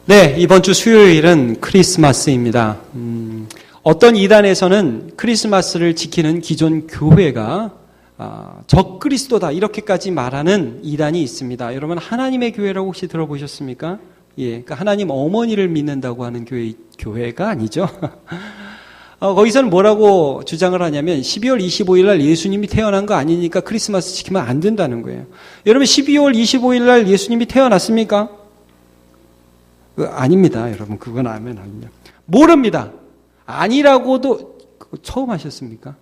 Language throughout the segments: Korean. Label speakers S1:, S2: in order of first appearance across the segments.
S1: 네, 이번 주 수요일은 크리스마스입니다. 어떤 이단에서는 크리스마스를 지키는 기존 교회가 적그리스도다 이렇게까지 말하는 이단이 있습니다. 여러분 하나님의 교회라고 혹시 들어보셨습니까? 예, 그러니까 하나님 어머니를 믿는다고 하는 교회가 아니죠. 거기서는 뭐라고 주장을 하냐면 12월 25일 날 예수님이 태어난 거 아니니까 크리스마스 지키면 안 된다는 거예요. 여러분 12월 25일 날 예수님이 태어났습니까? 아닙니다. 여러분 그건 아니면 모릅니다. 아니라고도 처음 하셨습니까?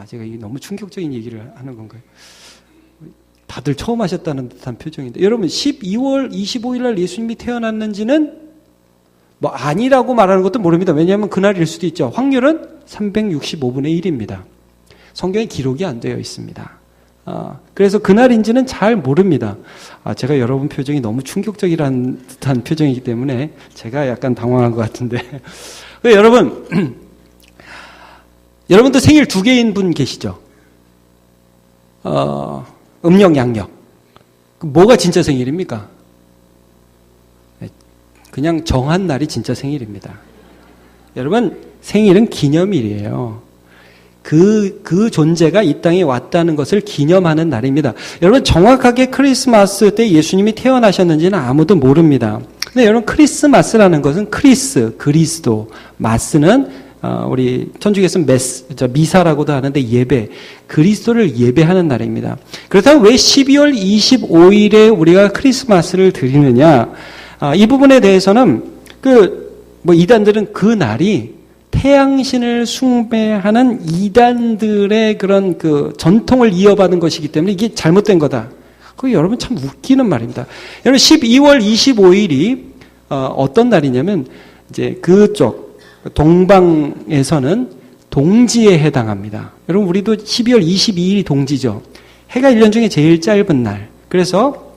S1: 제가 너무 충격적인 얘기를 하는 건가요? 다들 처음 하셨다는 듯한 표정인데 여러분 12월 25일 날 예수님이 태어났는지는 뭐 아니라고 말하는 것도 모릅니다. 왜냐하면 그날일 수도 있죠. 확률은 365분의 1입니다. 성경에 기록이 안 되어 있습니다. 그래서 그날인지는 잘 모릅니다. 제가 여러분 표정이 너무 충격적이라는 듯한 표정이기 때문에 제가 약간 당황한 것 같은데 여러분 여러분도 생일 2개인 분 계시죠? 음력 양력 뭐가 진짜 생일입니까? 그냥 정한 날이 진짜 생일입니다. 여러분 생일은 기념일이에요. 그 존재가 이 땅에 왔다는 것을 기념하는 날입니다. 여러분 정확하게 크리스마스 때 예수님이 태어나셨는지는 아무도 모릅니다. 근데 여러분 크리스마스라는 것은 그리스도, 마스는 우리 천주교에서는 미사라고도 하는데 예배, 그리스도를 예배하는 날입니다. 그렇다면 왜 12월 25일에 우리가 크리스마스를 드리느냐? 이 부분에 대해서는 이단들은 그 날이 태양신을 숭배하는 이단들의 그런 전통을 이어받은 것이기 때문에 이게 잘못된 거다. 여러분 참 웃기는 말입니다. 여러분 12월 25일이 어떤 날이냐면 이제 그쪽 동방에서는 동지에 해당합니다. 여러분 우리도 12월 22일이 동지죠. 해가 1년 중에 제일 짧은 날. 그래서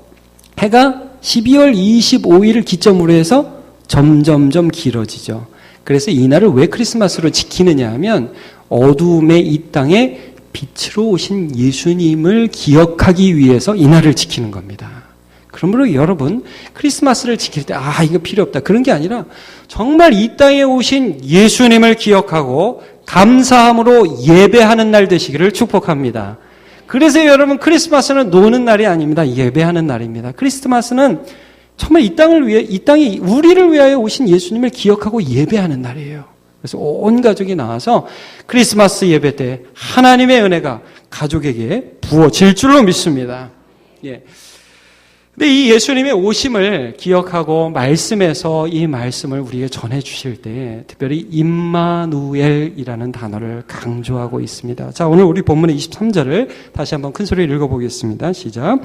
S1: 해가 12월 25일을 기점으로 해서 점점점 길어지죠. 그래서 이 날을 왜 크리스마스로 지키느냐 하면 어둠의 이 땅에 빛으로 오신 예수님을 기억하기 위해서 이 날을 지키는 겁니다. 그러므로 여러분 크리스마스를 지킬 때 이거 필요 없다 그런 게 아니라 정말 이 땅에 오신 예수님을 기억하고 감사함으로 예배하는 날 되시기를 축복합니다. 그래서 여러분 크리스마스는 노는 날이 아닙니다. 예배하는 날입니다. 크리스마스는 정말 이 땅에 우리를 위하여 오신 예수님을 기억하고 예배하는 날이에요. 그래서 온 가족이 나와서 크리스마스 예배 때 하나님의 은혜가 가족에게 부어질 줄로 믿습니다. 예. 근데 이 예수님의 오심을 기억하고 말씀에서 이 말씀을 우리에게 전해 주실 때 특별히 임마누엘이라는 단어를 강조하고 있습니다. 자, 오늘 우리 본문의 23절을 다시 한번 큰 소리로 읽어보겠습니다. 시작.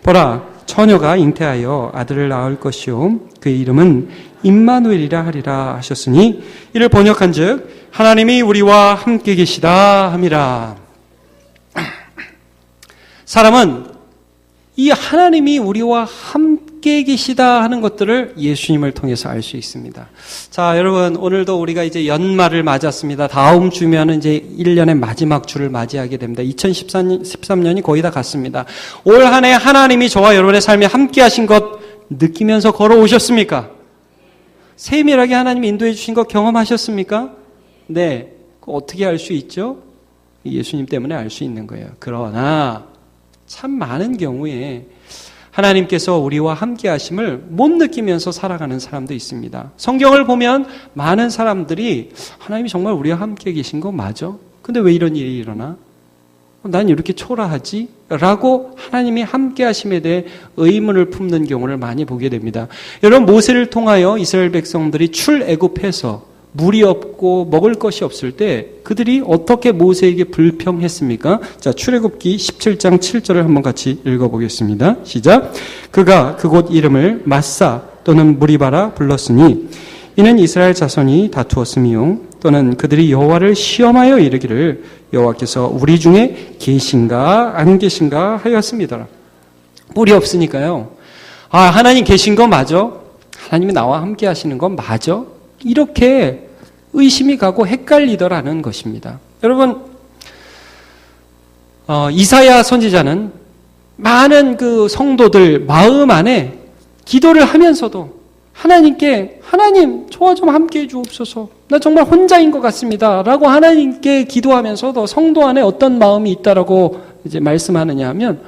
S1: 보라, 처녀가 잉태하여 아들을 낳을 것이요 그의 이름은 임마누엘이라 하리라 하셨으니 이를 번역한즉 하나님이 우리와 함께 계시다 함이라. 사람은 이 하나님이 우리와 함께 계시다 하는 것들을 예수님을 통해서 알 수 있습니다. 자, 여러분 오늘도 우리가 이제 연말을 맞았습니다. 다음 주면은 이제 1년의 마지막 주를 맞이하게 됩니다. 2013년이 거의 다 갔습니다. 올 한 해 하나님이 저와 여러분의 삶에 함께 하신 것 느끼면서 걸어오셨습니까? 세밀하게 하나님이 인도해 주신 것 경험하셨습니까? 네. 어떻게 알 수 있죠? 예수님 때문에 알 수 있는 거예요. 그러나 참 많은 경우에 하나님께서 우리와 함께 하심을 못 느끼면서 살아가는 사람도 있습니다. 성경을 보면 많은 사람들이 하나님이 정말 우리와 함께 계신 거 맞아? 근데 왜 이런 일이 일어나? 난 이렇게 초라하지? 라고 하나님이 함께 하심에 대해 의문을 품는 경우를 많이 보게 됩니다. 여러분 모세를 통하여 이스라엘 백성들이 출애굽해서 물이 없고 먹을 것이 없을 때 그들이 어떻게 모세에게 불평했습니까? 자, 출애굽기 17장 7절을 한번 같이 읽어보겠습니다. 시작. 그가 그곳 이름을 마사 또는 무리바라 불렀으니 이는 이스라엘 자손이 다투었으며 또는 그들이 여호와를 시험하여 이르기를 여호와께서 우리 중에 계신가 안 계신가 하였습니다. 물이 없으니까요. 하나님 계신 거 맞아? 하나님이 나와 함께 하시는 건 맞아? 이렇게 의심이 가고 헷갈리더라는 것입니다. 여러분 이사야 선지자는 많은 그 성도들 마음 안에 기도를 하면서도 하나님께 하나님 저와 좀 함께해 주옵소서. 나 정말 혼자인 것 같습니다. 라고 하나님께 기도하면서도 성도 안에 어떤 마음이 있다라고 이제 말씀하느냐 하면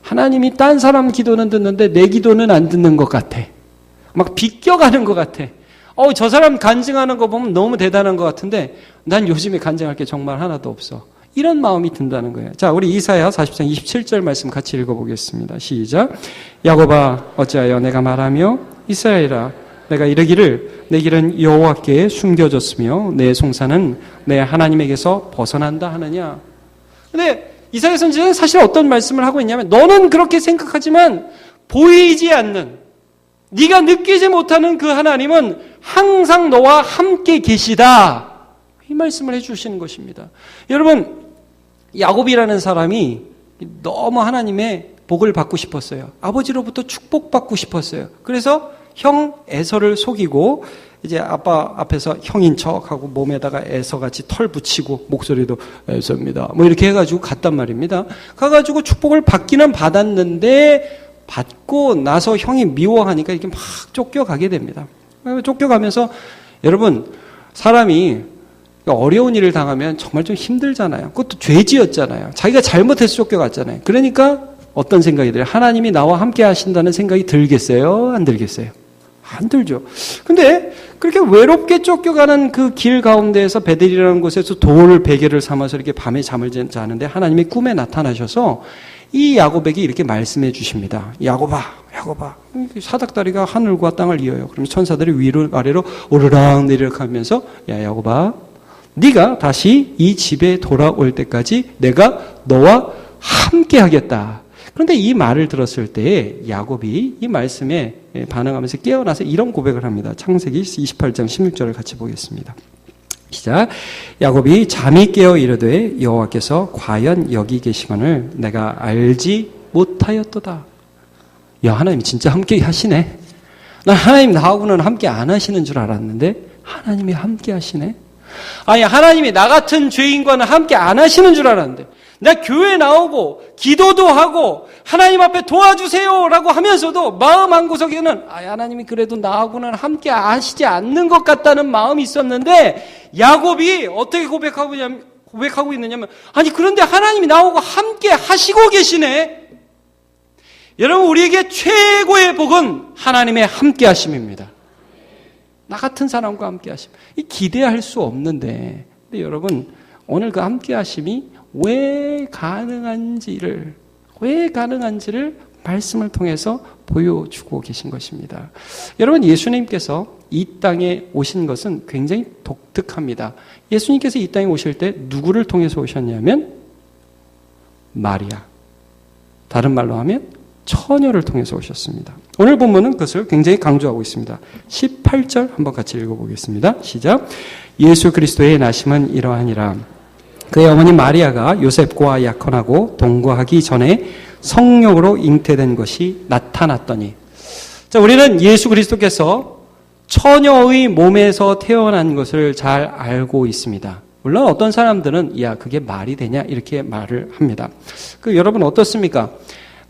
S1: 하나님이 딴 사람 기도는 듣는데 내 기도는 안 듣는 것 같아. 막 비껴가는 것 같아. 저 사람 간증하는 거 보면 너무 대단한 것 같은데 난 요즘에 간증할 게 정말 하나도 없어. 이런 마음이 든다는 거예요. 자, 우리 이사야 40장 27절 말씀 같이 읽어보겠습니다. 시작. 야곱아 어찌하여 내가 말하며 이스라엘아 내가 이르기를 내 길은 여호와께 숨겨졌으며 내 송사는 내 하나님에게서 벗어난다 하느냐. 근데 이사야 선지자는 사실 어떤 말씀을 하고 있냐면 너는 그렇게 생각하지만 보이지 않는 네가 느끼지 못하는 그 하나님은 항상 너와 함께 계시다. 이 말씀을 해주시는 것입니다. 여러분 야곱이라는 사람이 너무 하나님의 복을 받고 싶었어요. 아버지로부터 축복받고 싶었어요. 그래서 형 에서를 속이고 이제 아빠 앞에서 형인 척하고 몸에다가 에서같이 털 붙이고 목소리도 에서입니다. 뭐 이렇게 해가지고 갔단 말입니다. 가가지고 축복을 받기는 받았는데 받고 나서 형이 미워하니까 이렇게 막 쫓겨가게 됩니다. 쫓겨가면서 여러분 사람이 어려운 일을 당하면 정말 좀 힘들잖아요. 그것도 죄지었잖아요. 자기가 잘못해서 쫓겨갔잖아요. 그러니까 어떤 생각이 들어요? 하나님이 나와 함께 하신다는 생각이 들겠어요? 안 들겠어요? 안 들죠. 근데 그렇게 외롭게 쫓겨가는 그 길 가운데에서 베델이라는 곳에서 돌을 베개를 삼아서 이렇게 밤에 잠을 자는데 하나님이 꿈에 나타나셔서 이 야곱에게 이렇게 말씀해 주십니다. 야곱아, 야곱아. 사닥다리가 하늘과 땅을 이어요. 그러면 천사들이 위로 아래로 오르락 내리락 하면서 야 야곱아, 네가 다시 이 집에 돌아올 때까지 내가 너와 함께 하겠다. 그런데 이 말을 들었을 때 야곱이 이 말씀에 반응하면서 깨어나서 이런 고백을 합니다. 창세기 28장 16절을 같이 보겠습니다. 시작. 야곱이 잠이 깨어 이르되 여호와께서 과연 여기 계시거늘 내가 알지 못하였도다. 야 하나님이 진짜 함께 하시네. 난 하나님 나하고는 함께 안 하시는 줄 알았는데 하나님이 함께 하시네. 아니 하나님이 나 같은 죄인과는 함께 안 하시는 줄 알았는데 나 교회 나오고 기도도 하고 하나님 앞에 도와주세요라고 하면서도 마음 한구석에는 하나님이 그래도 나하고는 함께 하시지 않는 것 같다는 마음이 있었는데 야곱이 어떻게 고백하고 있느냐면 아니 그런데 하나님이 나하고 함께 하시고 계시네. 여러분 우리에게 최고의 복은 하나님의 함께 하심입니다. 나 같은 사람과 함께 하심. 기대할 수 없는데 근데 여러분 오늘 그 함께 하심이 왜 가능한지를 말씀을 통해서 보여주고 계신 것입니다. 여러분 예수님께서 이 땅에 오신 것은 굉장히 독특합니다. 예수님께서 이 땅에 오실 때 누구를 통해서 오셨냐면 마리아. 다른 말로 하면 처녀를 통해서 오셨습니다. 오늘 본문은 그것을 굉장히 강조하고 있습니다. 18절 한번 같이 읽어보겠습니다. 시작. 예수 그리스도의 나심은 이러하니라. 그의 어머니 마리아가 요셉과 약혼하고 동거하기 전에 성령으로 잉태된 것이 나타났더니. 자, 우리는 예수 그리스도께서 처녀의 몸에서 태어난 것을 잘 알고 있습니다. 물론 어떤 사람들은 야 그게 말이 되냐 이렇게 말을 합니다. 여러분 어떻습니까?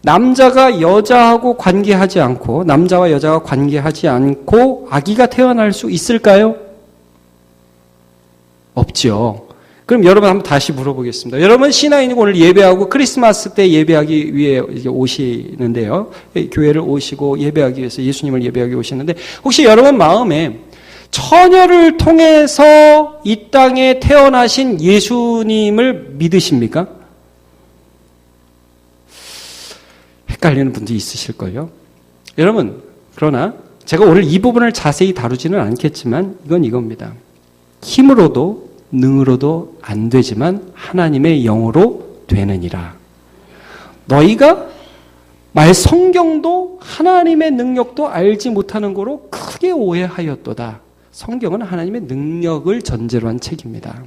S1: 남자가 여자하고 관계하지 않고 남자와 여자가 관계하지 않고 아기가 태어날 수 있을까요? 없죠. 그럼 여러분 한번 다시 물어보겠습니다. 여러분 신앙인이고 오늘 예배하고 크리스마스 때 예배하기 위해 이제 오시는데요. 교회를 오시고 예배하기 위해서 예수님을 예배하기 오시는데 혹시 여러분 마음에 처녀를 통해서 이 땅에 태어나신 예수님을 믿으십니까? 헷갈리는 분도 있으실걸요. 여러분 그러나 제가 오늘 이 부분을 자세히 다루지는 않겠지만 이건 이겁니다. 힘으로도 능으로도 안 되지만 하나님의 영으로 되느니라. 너희가 말 성경도 하나님의 능력도 알지 못하는 거로 크게 오해하였도다. 성경은 하나님의 능력을 전제로 한 책입니다.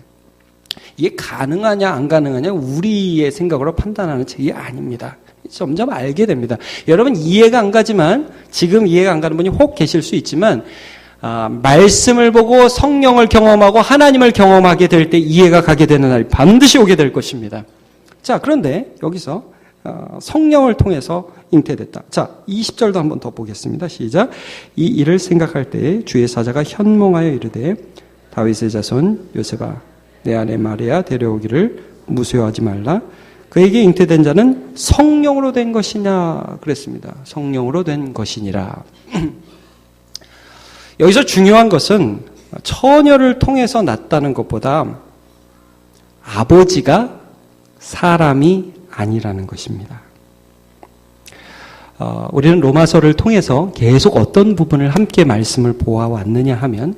S1: 이게 가능하냐 안 가능하냐 우리의 생각으로 판단하는 책이 아닙니다. 점점 알게 됩니다. 여러분 이해가 안 가지만 지금 이해가 안 가는 분이 혹 계실 수 있지만 말씀을 보고 성령을 경험하고 하나님을 경험하게 될 때 이해가 가게 되는 날이 반드시 오게 될 것입니다. 자, 그런데 여기서 성령을 통해서 잉태됐다. 자, 20절도 한번 더 보겠습니다. 시작. 이 일을 생각할 때에 주의 사자가 현몽하여 이르되 다윗의 자손 요셉아 내 아내 마리아 데려오기를 무수여하지 말라. 그에게 잉태된 자는 성령으로 된 것이냐 그랬습니다. 성령으로 된 것이니라. 여기서 중요한 것은 처녀를 통해서 낳았다는 것보다 아버지가 사람이 아니라는 것입니다. 우리는 로마서를 통해서 계속 어떤 부분을 함께 말씀을 보아왔느냐 하면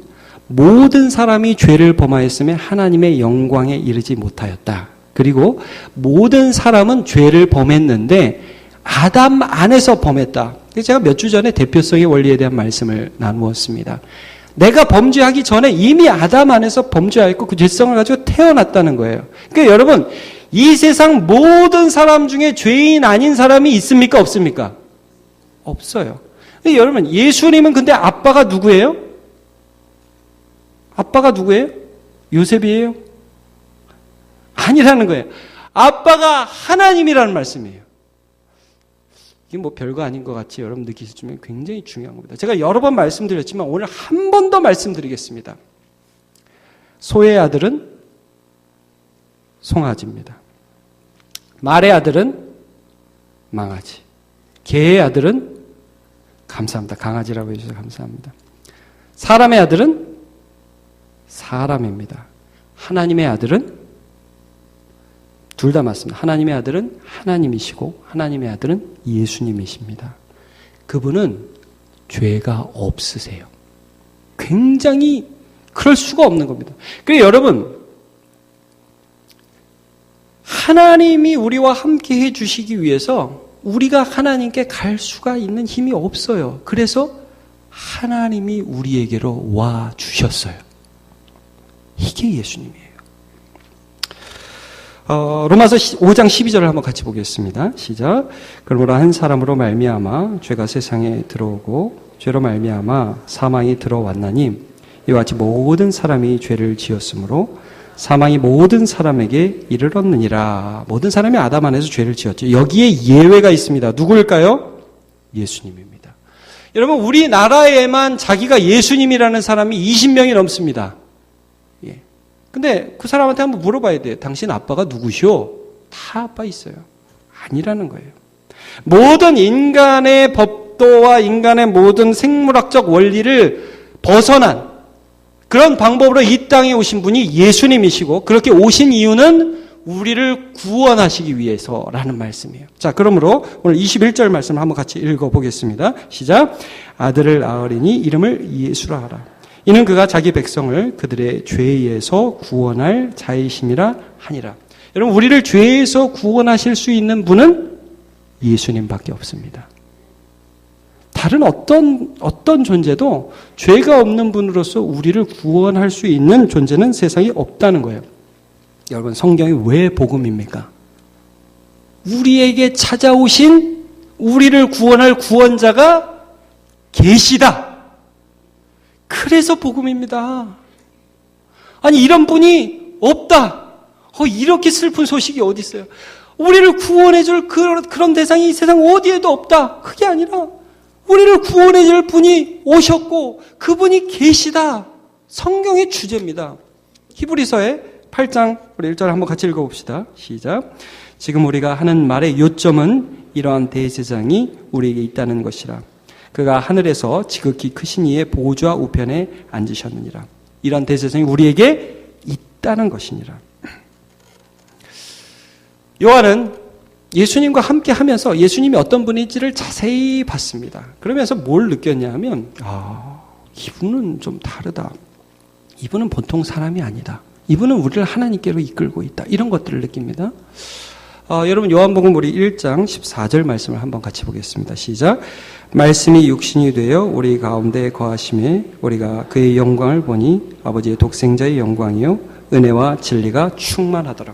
S1: 모든 사람이 죄를 범하였음에 하나님의 영광에 이르지 못하였다. 그리고 모든 사람은 죄를 범했는데 아담 안에서 범했다. 제가 몇 주 전에 대표성의 원리에 대한 말씀을 나누었습니다. 내가 범죄하기 전에 이미 아담 안에서 범죄하였고 그 죄성을 가지고 태어났다는 거예요. 그러니까 여러분, 이 세상 모든 사람 중에 죄인 아닌 사람이 있습니까? 없습니까? 없어요. 여러분, 예수님은 근데 아빠가 누구예요? 아빠가 누구예요? 요셉이에요? 아니라는 거예요. 아빠가 하나님이라는 말씀이에요. 이게 뭐 별거 아닌 것 같이 여러분 느끼시지만 굉장히 중요한 겁니다. 제가 여러 번 말씀드렸지만 오늘 한 번 더 말씀드리겠습니다. 소의 아들은 송아지입니다. 말의 아들은 망아지. 개의 아들은 감사합니다. 강아지라고 해주셔서 감사합니다. 사람의 아들은 사람입니다. 하나님의 아들은 둘 다 맞습니다. 하나님의 아들은 하나님이시고 하나님의 아들은 예수님이십니다. 그분은 죄가 없으세요. 굉장히 그럴 수가 없는 겁니다. 그래서 여러분, 하나님이 우리와 함께 해주시기 위해서 우리가 하나님께 갈 수가 있는 힘이 없어요. 그래서 하나님이 우리에게로 와 주셨어요. 이게 예수님이에요. 로마서 5장 12절을 한번 같이 보겠습니다. 시작. 그러므로 한 사람으로 말미암아 죄가 세상에 들어오고 죄로 말미암아 사망이 들어왔나니 이와 같이 모든 사람이 죄를 지었으므로 사망이 모든 사람에게 이르렀느니라. 모든 사람이 아담 안에서 죄를 지었죠. 여기에 예외가 있습니다. 누구일까요? 예수님입니다. 여러분, 우리나라에만 자기가 예수님이라는 사람이 20명이 넘습니다. 예. 근데 그 사람한테 한번 물어봐야 돼요. 당신 아빠가 누구시오? 다 아빠 있어요. 아니라는 거예요. 모든 인간의 법도와 인간의 모든 생물학적 원리를 벗어난 그런 방법으로 이 땅에 오신 분이 예수님이시고 그렇게 오신 이유는 우리를 구원하시기 위해서라는 말씀이에요. 자, 그러므로 오늘 21절 말씀을 한번 같이 읽어보겠습니다. 시작. 아들을 낳으리니 이름을 예수라 하라. 이는 그가 자기 백성을 그들의 죄에서 구원할 자이심이라 하니라. 여러분, 우리를 죄에서 구원하실 수 있는 분은 예수님밖에 없습니다. 다른 어떤 존재도 죄가 없는 분으로서 우리를 구원할 수 있는 존재는 세상에 없다는 거예요. 여러분, 성경이 왜 복음입니까? 우리에게 찾아오신 우리를 구원할 구원자가 계시다. 그래서 복음입니다. 아니, 이런 분이 없다. 이렇게 슬픈 소식이 어디 있어요? 우리를 구원해줄 그런 대상이 이 세상 어디에도 없다. 그게 아니라 우리를 구원해줄 분이 오셨고 그분이 계시다. 성경의 주제입니다. 히브리서의 8장 우리 1절 한번 같이 읽어봅시다. 시작. 지금 우리가 하는 말의 요점은 이러한 대제사장이 우리에게 있다는 것이라. 그가 하늘에서 지극히 크신 이의 보좌 우편에 앉으셨느니라. 이러한 대제사장이 우리에게 있다는 것이니라. 요한은 예수님과 함께 하면서 예수님이 어떤 분인지를 자세히 봤습니다. 그러면서 뭘 느꼈냐 하면 이분은 좀 다르다. 이분은 보통 사람이 아니다. 이분은 우리를 하나님께로 이끌고 있다. 이런 것들을 느낍니다. 여러분, 요한복음 우리 1장 14절 말씀을 한번 같이 보겠습니다. 시작. 말씀이 육신이 되어 우리 가운데 거하심에 우리가 그의 영광을 보니 아버지의 독생자의 영광이요 은혜와 진리가 충만하더라.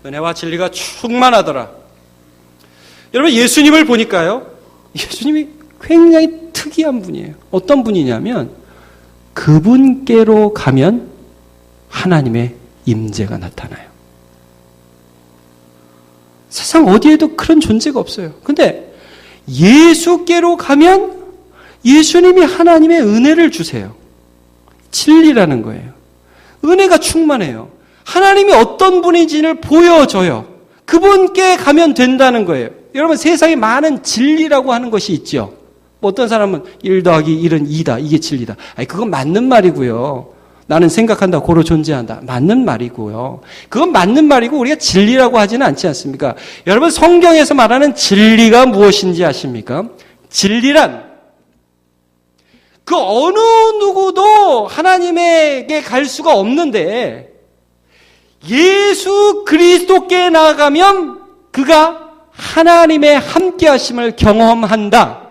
S1: 은혜와 진리가 충만하더라. 여러분, 예수님을 보니까요, 예수님이 굉장히 특이한 분이에요. 어떤 분이냐면 그분께로 가면 하나님의 임재가 나타나요. 세상 어디에도 그런 존재가 없어요. 근데 예수께로 가면 예수님이 하나님의 은혜를 주세요. 진리라는 거예요. 은혜가 충만해요. 하나님이 어떤 분인지를 보여줘요. 그분께 가면 된다는 거예요. 여러분, 세상에 많은 진리라고 하는 것이 있죠. 뭐 어떤 사람은 1 더하기 1은 2다. 이게 진리다. 아니, 그건 맞는 말이고요. 나는 생각한다, 고로 존재한다. 맞는 말이고요. 그건 맞는 말이고 우리가 진리라고 하지는 않지 않습니까? 여러분, 성경에서 말하는 진리가 무엇인지 아십니까? 진리란 그 어느 누구도 하나님에게 갈 수가 없는데 예수 그리스도께 나아가면 그가 하나님의 함께하심을 경험한다.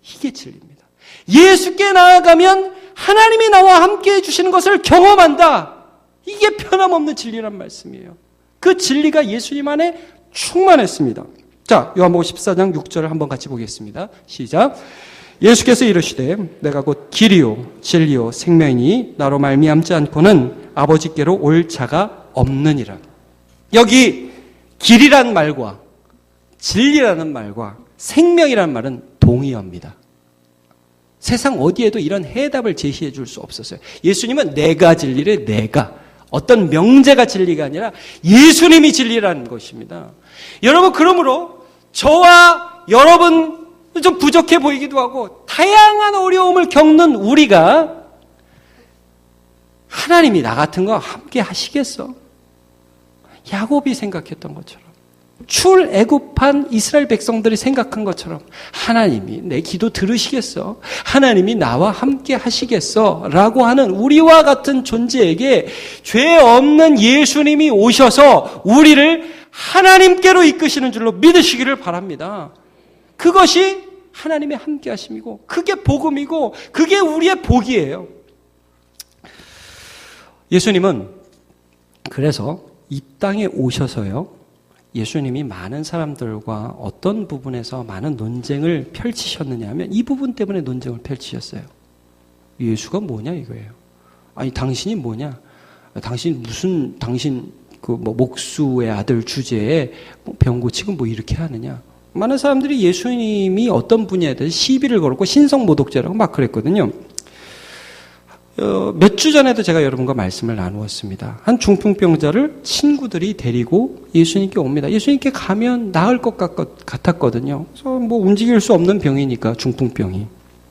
S1: 이게 진리입니다. 예수께 나아가면 하나님이 나와 함께 해주시는 것을 경험한다. 이게 변함없는 진리란 말씀이에요. 그 진리가 예수님 안에 충만했습니다. 자, 요한복음 14장 6절을 한번 같이 보겠습니다. 시작. 예수께서 이르시되 내가 곧 길이요 진리요 생명이니 나로 말미암지 않고는 아버지께로 올 자가 없느니라. 여기 길이란 말과 진리라는 말과 생명이라는 말은 동의어입니다. 세상 어디에도 이런 해답을 제시해 줄 수 없었어요. 예수님은 내가 진리래, 내가. 어떤 명제가 진리가 아니라 예수님이 진리라는 것입니다. 여러분, 그러므로 저와 여러분 좀 부족해 보이기도 하고 다양한 어려움을 겪는 우리가 하나님이 나 같은 거 함께 하시겠어? 야곱이 생각했던 것처럼, 출애굽한 이스라엘 백성들이 생각한 것처럼 하나님이 내 기도 들으시겠어? 하나님이 나와 함께 하시겠어? 라고 하는 우리와 같은 존재에게 죄 없는 예수님이 오셔서 우리를 하나님께로 이끄시는 줄로 믿으시기를 바랍니다. 그것이 하나님의 함께 하심이고 그게 복음이고 그게 우리의 복이에요. 예수님은 그래서 이 땅에 오셔서요, 예수님이 많은 사람들과 어떤 부분에서 많은 논쟁을 펼치셨느냐 하면 이 부분 때문에 논쟁을 펼치셨어요. 예수가 뭐냐 이거예요. 아니, 당신이 뭐냐? 당신 그 목수의 아들 주제에 병 고치고 뭐 이렇게 하느냐? 많은 사람들이 예수님이 어떤 분야에 대해서 시비를 걸었고 신성모독죄라고 막 그랬거든요. 몇 주 전에도 제가 여러분과 말씀을 나누었습니다. 한 중풍병자를 친구들이 데리고 예수님께 옵니다. 예수님께 가면 나을 것 같았거든요. 그래서 뭐 움직일 수 없는 병이니까, 중풍병이.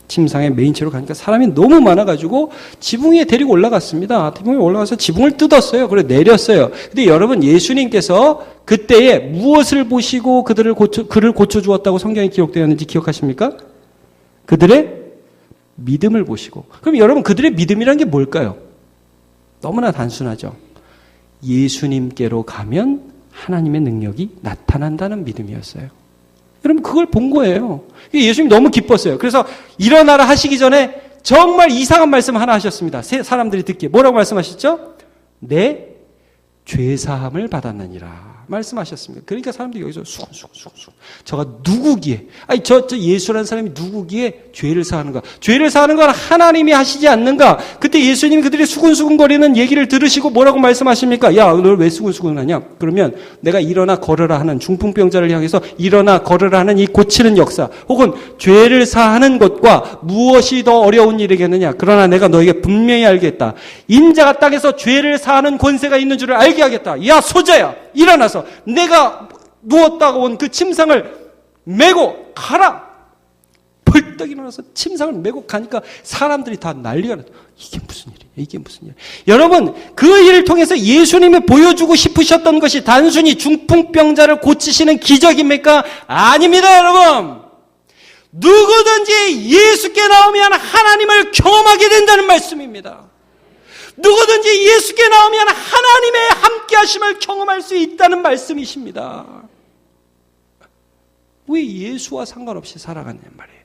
S1: 침상에 메인체로 가니까 사람이 너무 많아가지고 지붕 위에 데리고 올라갔습니다. 지붕 위에 올라가서 지붕을 뜯었어요. 그리고 내렸어요. 근데 여러분, 예수님께서 그때에 무엇을 보시고 그를 고쳐주었다고 성경에 기록되어 있는지 기억하십니까? 그들의 믿음을 보시고. 그럼 여러분, 그들의 믿음이란 게 뭘까요? 너무나 단순하죠. 예수님께로 가면 하나님의 능력이 나타난다는 믿음이었어요. 여러분, 그걸 본 거예요. 예수님 너무 기뻤어요. 그래서 일어나라 하시기 전에 정말 이상한 말씀 하나 하셨습니다. 사람들이 듣기에. 뭐라고 말씀하셨죠? 내 죄사함을 받았느니라 말씀하셨습니다. 그러니까 사람들이 여기서 수근수근 저가 누구기에, 아니 저 예수라는 사람이 누구기에 죄를 사하는가? 죄를 사하는 건 하나님이 하시지 않는가? 그때 예수님이 그들이 수근수근거리는 얘기를 들으시고 뭐라고 말씀하십니까? 야, 너 왜 수근수근하냐? 그러면 내가 일어나 걸으라 하는, 중풍병자를 향해서 일어나 걸으라 하는 이 고치는 역사, 혹은 죄를 사하는 것과 무엇이 더 어려운 일이겠느냐? 그러나 내가 너에게 분명히 알겠다. 인자가 땅에서 죄를 사하는 권세가 있는 줄을 알게 하겠다. 야, 소자야, 일어나서 내가 누웠다고 온 그 침상을 메고 가라. 벌떡 일어나서 침상을 메고 가니까 사람들이 다 난리가 났다. 이게 무슨 일이야? 이게 무슨 일이야? 여러분, 그 일을 통해서 예수님이 보여주고 싶으셨던 것이 단순히 중풍병자를 고치시는 기적입니까? 아닙니다, 여러분. 누구든지 예수께 나오면 하나님을 경험하게 된다는 말씀입니다. 누구든지 예수께 나오면 하나님의 함께하심을 경험할 수 있다는 말씀이십니다. 왜 예수와 상관없이 살아가느냐 말이에요.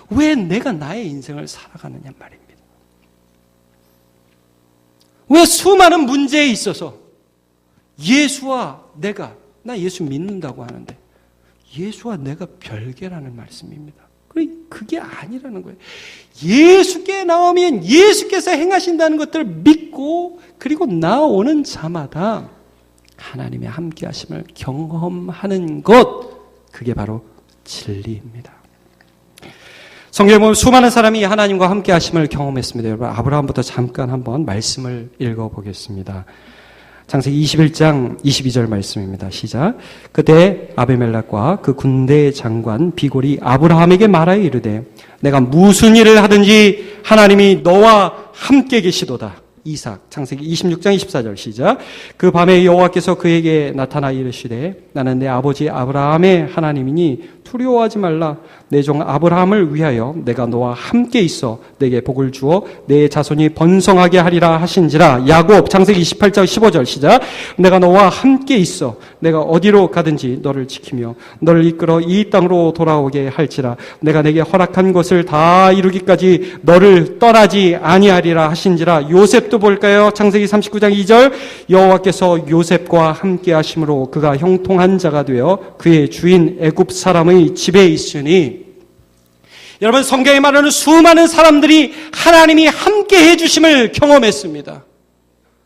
S1: 왜 내가 나의 인생을 살아가느냐 말입니다. 왜 수많은 문제에 있어서 예수와 내가, 나 예수 믿는다고 하는데 예수와 내가 별개라는 말씀입니다. 그게 아니라는 거예요. 예수께 나오면 예수께서 행하신다는 것들을 믿고, 그리고 나오는 자마다 하나님의 함께 하심을 경험하는 것, 그게 바로 진리입니다. 성경에 보면 수많은 사람이 하나님과 함께 하심을 경험했습니다. 여러분, 아브라함부터 잠깐 한번 말씀을 읽어보겠습니다. 창세기 21장 22절 말씀입니다. 시작. 그때 아비멜렉과 그 군대 장관 비골이 아브라함에게 말하여 이르되 내가 무슨 일을 하든지 하나님이 너와 함께 계시도다. 이삭. 창세기 26장 24절 시작. 그 밤에 여호와께서 그에게 나타나 이르시되 나는 내 아버지 아브라함의 하나님이니 두려워하지 말라. 내 종 아브라함을 위하여 내가 너와 함께 있어 내게 복을 주어 내 자손이 번성하게 하리라 하신지라. 야곱. 창세기 28장 15절 시작. 내가 너와 함께 있어 내가 어디로 가든지 너를 지키며 너를 이끌어 이 땅으로 돌아오게 할지라. 내가 내게 허락한 것을 다 이루기까지 너를 떠나지 아니하리라 하신지라. 요셉도 볼까요? 창세기 39장 2절. 여호와께서 요셉과 함께 하심으로 그가 형통한 자가 되어 그의 주인 애굽 사람의 집에 있으니. 여러분, 성경에 말하는 수많은 사람들이 하나님이 함께 해주심을 경험했습니다.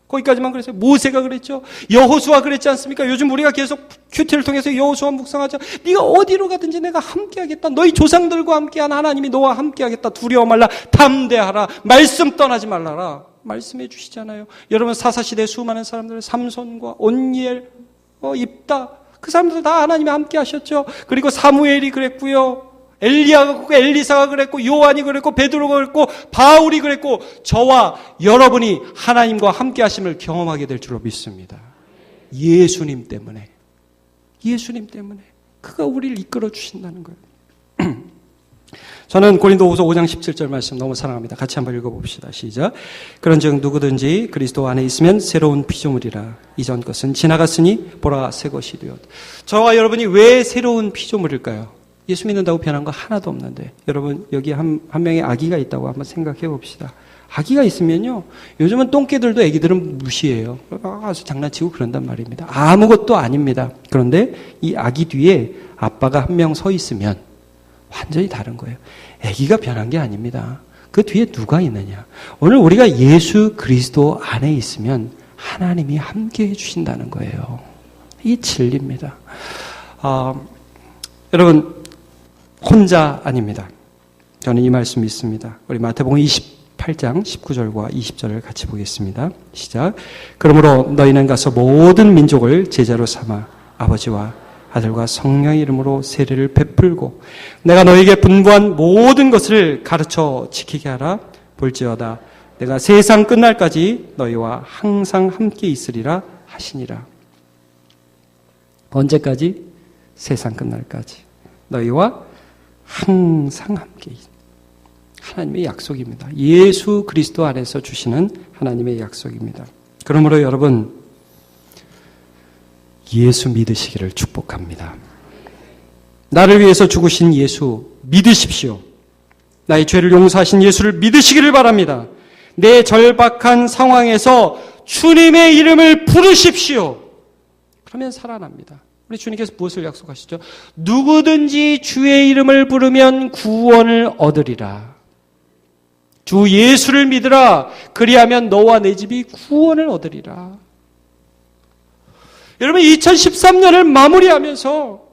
S1: 거기까지만 그랬어요. 모세가 그랬죠. 여호수아 그랬지 않습니까? 요즘 우리가 계속 큐티를 통해서 여호수아 묵상하죠. 네가 어디로 가든지 내가 함께하겠다. 너희 조상들과 함께한 하나님이 너와 함께하겠다. 두려워 말라. 담대하라. 말씀 떠나지 말라라. 말씀해 주시잖아요. 여러분, 사사시대 수많은 사람들, 삼손과 온니엘, 입다, 그 사람들 다 하나님이 함께 하셨죠. 그리고 사무엘이 그랬고요. 엘리야가 그랬고, 엘리사가 그랬고, 요한이 그랬고, 베드로가 그랬고, 바울이 그랬고, 저와 여러분이 하나님과 함께 하심을 경험하게 될 줄로 믿습니다. 예수님 때문에. 예수님 때문에. 그가 우리를 이끌어 주신다는 거예요. 저는 고린도후서 5장 17절 말씀 너무 사랑합니다. 같이 한번 읽어봅시다. 시작. 그런즉 누구든지 그리스도 안에 있으면 새로운 피조물이라. 이전 것은 지나갔으니 보라 새 것이 되었다. 저와 여러분이 왜 새로운 피조물일까요? 예수 믿는다고 변한 거 하나도 없는데. 여러분, 여기 한 명의 아기가 있다고 한번 생각해 봅시다. 아기가 있으면요, 요즘은 똥개들도 아기들은 무시해요. 아주 장난치고 그런단 말입니다. 아무것도 아닙니다. 그런데 이 아기 뒤에 아빠가 한 명 서 있으면 완전히 다른 거예요. 아기가 변한 게 아닙니다. 그 뒤에 누가 있느냐. 오늘 우리가 예수 그리스도 안에 있으면 하나님이 함께 해주신다는 거예요. 이게 진리입니다. 여러분, 혼자 아닙니다. 저는 이 말씀 믿습니다. 우리 마태복음 28장 19절과 20절을 같이 보겠습니다. 시작. 그러므로 너희는 가서 모든 민족을 제자로 삼아 아버지와 아들과 성령의 이름으로 세례를 베풀고 내가 너에게 분부한 모든 것을 가르쳐 지키게 하라. 볼지어다 내가 세상 끝날까지 너희와 항상 함께 있으리라 하시니라. 언제까지? 세상 끝날까지 너희와 항상 함께 있으리라. 하나님의 약속입니다. 예수 그리스도 안에서 주시는 하나님의 약속입니다. 그러므로 여러분, 예수 믿으시기를 축복합니다. 나를 위해서 죽으신 예수 믿으십시오. 나의 죄를 용서하신 예수를 믿으시기를 바랍니다. 내 절박한 상황에서 주님의 이름을 부르십시오. 그러면 살아납니다. 우리 주님께서 무엇을 약속하시죠? 누구든지 주의 이름을 부르면 구원을 얻으리라. 주 예수를 믿으라. 그리하면 너와 내 집이 구원을 얻으리라. 여러분, 2013년을 마무리하면서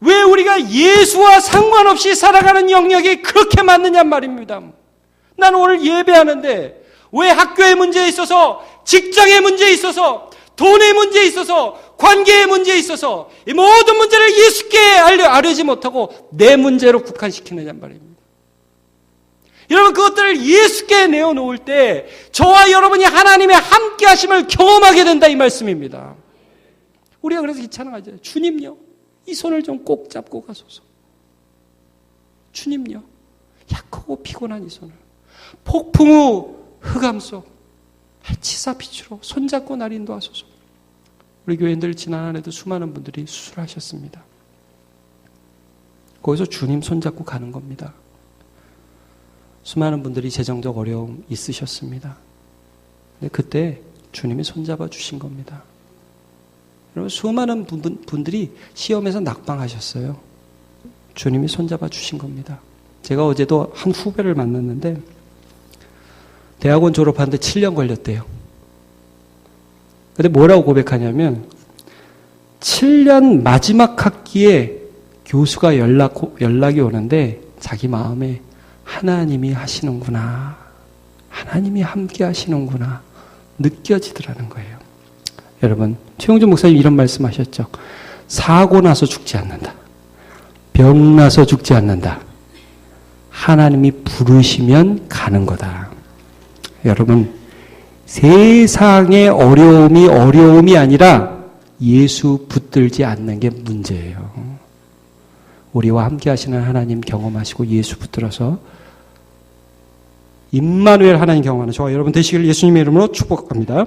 S1: 왜 우리가 예수와 상관없이 살아가는 영역이 그렇게 많느냐 말입니다. 나는 오늘 예배하는데 왜 학교의 문제에 있어서, 직장의 문제에 있어서, 돈의 문제에 있어서, 관계의 문제에 있어서 이 모든 문제를 예수께 아뢰지 못하고 내 문제로 국한시키느냐 말입니다. 여러분, 그것들을 예수께 내어놓을 때 저와 여러분이 하나님의 함께 하심을 경험하게 된다, 이 말씀입니다. 우리가 그래서 이 찬양하죠. 주님요, 이 손을 좀 꼭 잡고 가소서. 주님요, 약하고 피곤한 이 손을 폭풍 후 흑암 속 해치사 빛으로 손잡고 날 인도하소서. 우리 교회들 지난 한 해도 수많은 분들이 수술하셨습니다. 거기서 주님 손잡고 가는 겁니다. 수많은 분들이 재정적 어려움 있으셨습니다. 근데 그때 주님이 손잡아 주신 겁니다. 여러분, 수많은 분들이 시험에서 낙방하셨어요. 주님이 손잡아 주신 겁니다. 제가 어제도 한 후배를 만났는데 대학원 졸업하는데 7년 걸렸대요. 근데 뭐라고 고백하냐면 7년 마지막 학기에 교수가 연락이 오는데 자기 마음에 하나님이 하시는구나. 하나님이 함께 하시는구나. 느껴지더라는 거예요. 여러분, 최용준 목사님 이런 말씀 하셨죠. 사고 나서 죽지 않는다. 병 나서 죽지 않는다. 하나님이 부르시면 가는 거다. 여러분, 세상의 어려움이 아니라 예수 붙들지 않는 게 문제예요. 우리와 함께 하시는 하나님 경험하시고 예수 붙들어서 임마누엘 하나님 경험하는 저와 여러분 되시길 예수님의 이름으로 축복합니다.